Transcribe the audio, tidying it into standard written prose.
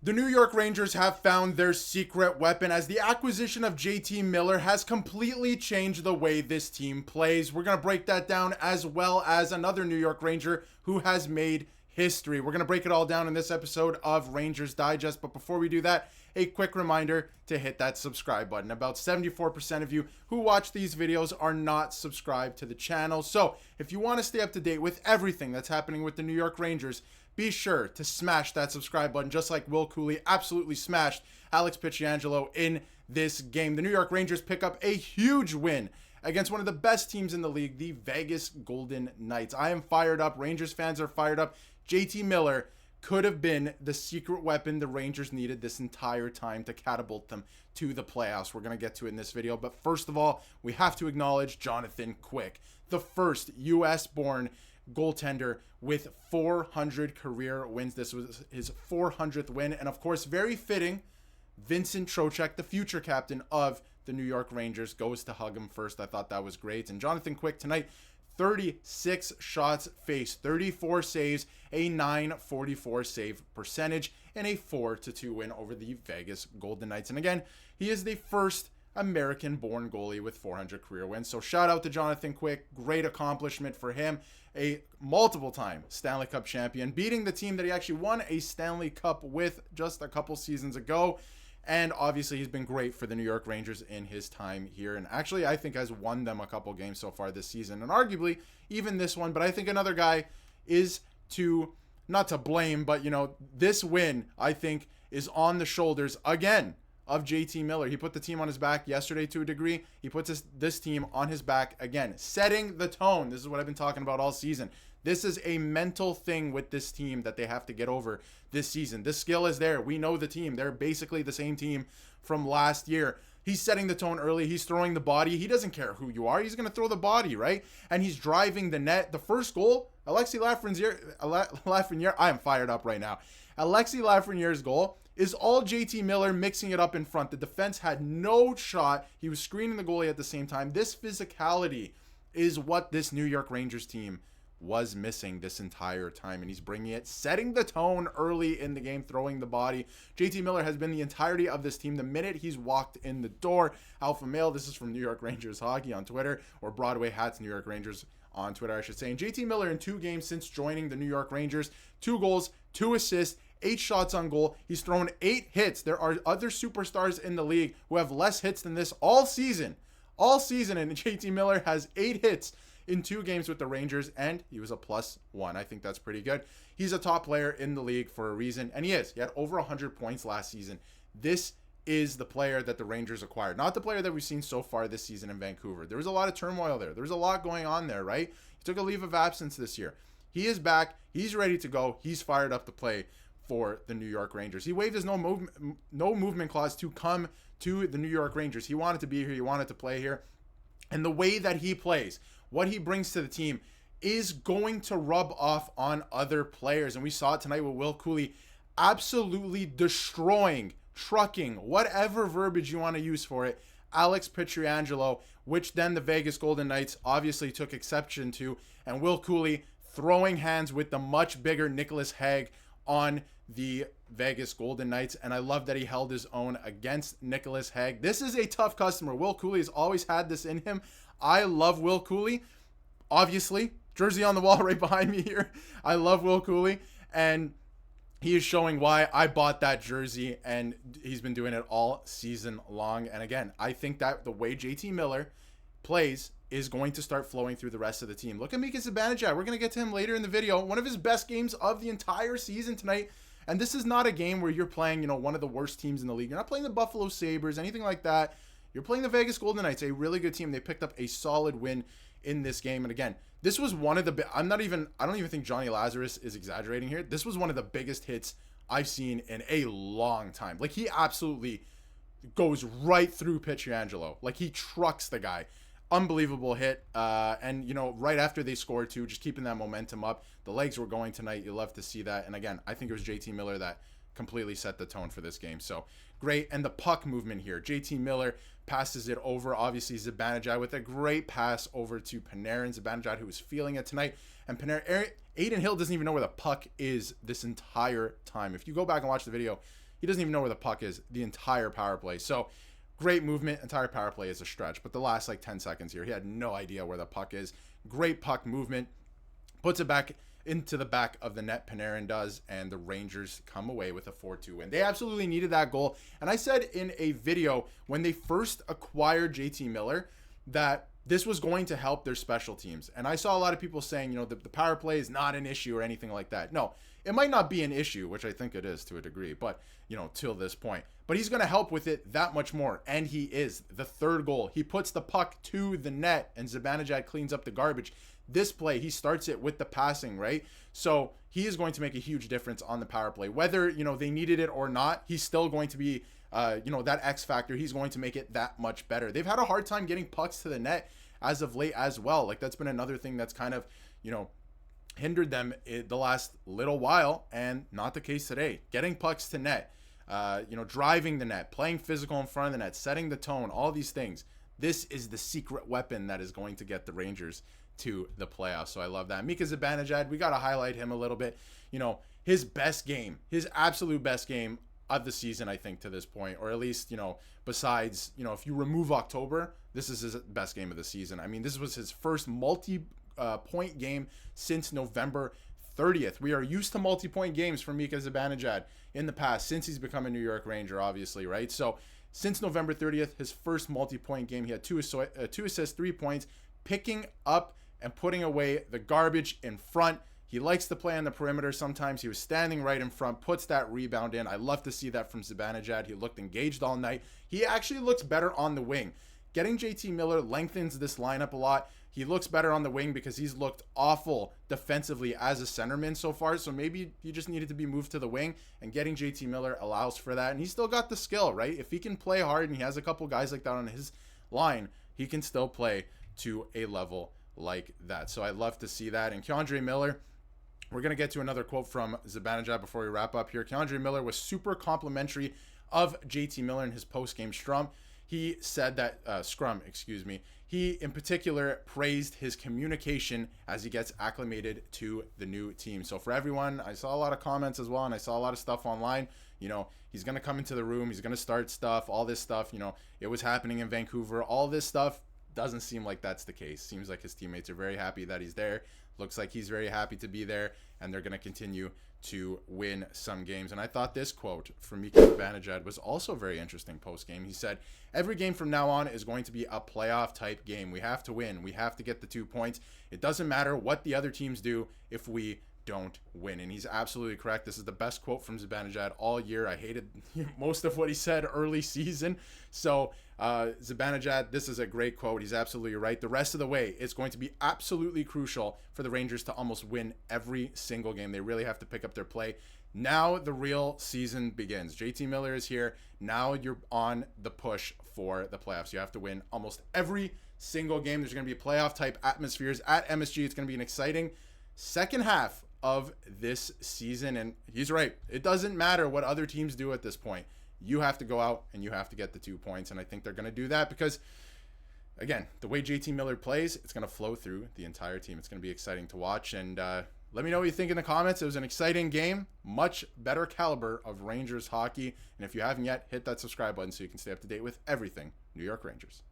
The New York Rangers have found their secret weapon as the acquisition of JT Miller has completely changed the way this team plays. We're going to break that down as well as another New York Ranger who has made history. We're going to break it all down in this episode of Rangers Digest. But before we do that, a quick reminder to hit that subscribe button. About 74% of you who watch these videos are not subscribed to the channel. So if you want to stay up to date with everything that's happening with the New York Rangers, be sure to smash that subscribe button, just like Will Cuylle absolutely smashed Alex Pietrangelo in this game. The New York Rangers pick up a huge win against one of the best teams in the league, the Vegas Golden Knights. I am fired up. Rangers fans are fired up. JT Miller could have been the secret weapon the Rangers needed this entire time to catapult them to the playoffs. We're going to get to it in this video. But first of all, we have to acknowledge Jonathan Quick, the first U.S.-born goaltender with 400 career wins. This was his 400th win. And of course, very fitting, Vincent Trocheck, the future captain of the New York Rangers, goes to hug him first. I thought that was great. And Jonathan Quick tonight, 36 shots faced, 34 saves, a .944 save percentage, and a 4-2 win over the Vegas Golden Knights. And again, he is the first American-born goalie with 400 career wins. So shout out to Jonathan Quick. Great accomplishment for him. A multiple-time Stanley Cup champion, beating the team that he actually won a Stanley Cup with just a couple seasons ago. And obviously, he's been great for the New York Rangers in his time here. And actually, I think has won them a couple games so far this season. And arguably, even this one. But I think another guy is not to blame, but, this win, I think, is on the shoulders, again, of JT Miller. He put the team on his back yesterday to a degree. He puts this team on his back again, setting the tone. This is what I've been talking about all season. This is a mental thing with this team that they have to get over this season. The skill is there. We know the team. They're basically the same team from last year. He's setting the tone early. He's throwing the body. He doesn't care who you are. He's going to throw the body, right? And he's driving the net. The first goal, Alexis Lafreniere, I am fired up right now. Alexis Lafreniere's goal is all JT Miller mixing it up in front. The defense had no shot. He was screening the goalie at the same time. This physicality is what this New York Rangers team was missing this entire time, and he's bringing it, setting the tone early in the game, throwing the body. JT Miller has been the entirety of this team the minute he's walked in the door. Alpha Male, this is from New York Rangers Hockey on Twitter, or Broadway Hats New York Rangers on Twitter, I should say. And JT Miller in 2 games since joining the New York Rangers, 2 goals, 2 assists, 8 shots on goal. He's thrown 8 hits. There are other superstars in the league who have less hits than this all season. All season, and JT Miller has 8 hits in 2 games with the Rangers, and he was a +1. I think that's pretty good. He's a top player in the league for a reason, and he is. He had over 100 points last season. This is the player that the Rangers acquired, not the player that we've seen so far this season in Vancouver. There was a lot of turmoil there. There was a lot going on there, right? He took a leave of absence this year. He is back. He's ready to go. He's fired up to play for the New York Rangers. He waived his no movement clause to come to the New York Rangers. He wanted to be here. He wanted to play here. And the way that he plays, what he brings to the team, is going to rub off on other players. And we saw it tonight with Will Cuylle absolutely destroying, trucking, whatever verbiage you want to use for it, Alex Pietrangelo, which then the Vegas Golden Knights obviously took exception to. And Will Cuylle throwing hands with the much bigger Nicholas Hague on the Vegas Golden Knights. And I love that he held his own against Nicholas Hague. This is a tough customer. Will Cuylle has always had this in him. I love Will Cuylle. Obviously, jersey on the wall right behind me here. I love Will Cuylle, and he is showing why I bought that jersey, and he's been doing it all season long. And again, I think that the way JT Miller plays is going to start flowing through the rest of the team. Look at Mika Zibanejad. We're going to get to him later in the video. One of his best games of the entire season tonight. And this is not a game where you're playing, one of the worst teams in the league. You're not playing the Buffalo Sabres, anything like that. You're playing the Vegas Golden Knights, a really good team. They picked up a solid win in this game. And again, this was one of the I don't even think Johnny Lazarus is exaggerating here. This was one of the biggest hits I've seen in a long time. Like, he absolutely goes right through Pietrangelo. Like, he trucks the guy. Unbelievable hit. And right after they scored too, just keeping that momentum up. The legs were going tonight. You love to see that. And again, I think it was JT Miller that completely set the tone for this game. So great. And the puck movement here. JT Miller passes it over. Obviously, Zibanejad with a great pass over to Panarin. Zibanejad, who was feeling it tonight. And Aiden Hill doesn't even know where the puck is this entire time. If you go back and watch the video, He doesn't even know where the puck is the entire power play. So great movement. Entire power play is a stretch, but the last like 10 seconds here, he had no idea where the puck is. Great puck movement. Puts it back into the back of the net, Panarin does, and the Rangers come away with a 4-2 win. They absolutely needed that goal. And I said in a video when they first acquired JT Miller that this was going to help their special teams. And I saw a lot of people saying, the power play is not an issue or anything like that. No, it might not be an issue, which I think it is to a degree, but, till this point. But he's going to help with it that much more. And he is. The third goal, he puts the puck to the net and Zibanejad cleans up the garbage. This play, he starts it with the passing, right? So he is going to make a huge difference on the power play. Whether, they needed it or not, he's still going to be, that X factor. He's going to make it that much better. They've had a hard time getting pucks to the net as of late as well. Like, that's been another thing that's kind of, hindered them the last little while, and not the case today. Getting pucks to net, driving the net, playing physical in front of the net, setting the tone, all these things. This is the secret weapon that is going to get the Rangers to the playoffs. So I love that. Mika Zibanejad, we got to highlight him a little bit. His best game, his absolute best game of the season, I think, to this point, or at least, besides, if you remove October, this is his best game of the season. I mean, this was his first multi-point game since November 30th. We are used to multi-point games from Mika Zibanejad in the past, since he's become a New York Ranger, obviously, right? So since November 30th, his first multi-point game, he had two assists, 3 points, picking up and putting away the garbage in front. He likes to play on the perimeter sometimes. He was standing right in front, puts that rebound in. I love to see that from Zibanejad. He looked engaged all night. He actually looks better on the wing. Getting JT Miller lengthens this lineup a lot. He looks better on the wing because he's looked awful defensively as a centerman so far. So maybe he just needed to be moved to the wing, and getting JT Miller allows for that. And he's still got the skill, right? If he can play hard and he has a couple guys like that on his line, he can still play to a level like that. So I love to see that. And K'Andre Miller, we're going to get to another quote from Zibanejad before we wrap up here. K'Andre Miller was super complimentary of JT Miller in his post-game scrum. He said that, he in particular praised his communication as he gets acclimated to the new team. So for everyone, I saw a lot of comments as well, and I saw a lot of stuff online. He's going to come into the room, he's going to start stuff, all this stuff, it was happening in Vancouver, all this stuff. Doesn't seem like that's the case. Seems like his teammates are very happy that he's there. Looks like he's very happy to be there, and they're going to continue to win some games. And I thought this quote from Mika Zibanejad was also very interesting post-game. He said, every game from now on is going to be a playoff-type game. We have to win. We have to get the 2 points. It doesn't matter what the other teams do if we don't win. And he's absolutely correct. This is the best quote from Zibanejad all year. I hated most of what he said early season. So Zibanejad, this is a great quote. He's absolutely right. The rest of the way, it's going to be absolutely crucial for the Rangers to almost win every single game. They really have to pick up their play. Now the real season begins. JT Miller is here. Now you're on the push for the playoffs. You have to win almost every single game. There's going to be playoff type atmospheres at MSG. It's going to be an exciting second half of this season. And he's right. It doesn't matter what other teams do at this point. You have to go out and you have to get the 2 points. And I think they're going to do that because, again, the way JT Miller plays, it's going to flow through the entire team. It's going to be exciting to watch. And let me know what you think in the comments. It was an exciting game, much better caliber of Rangers hockey. And if you haven't yet, hit that subscribe button so you can stay up to date with everything New York Rangers.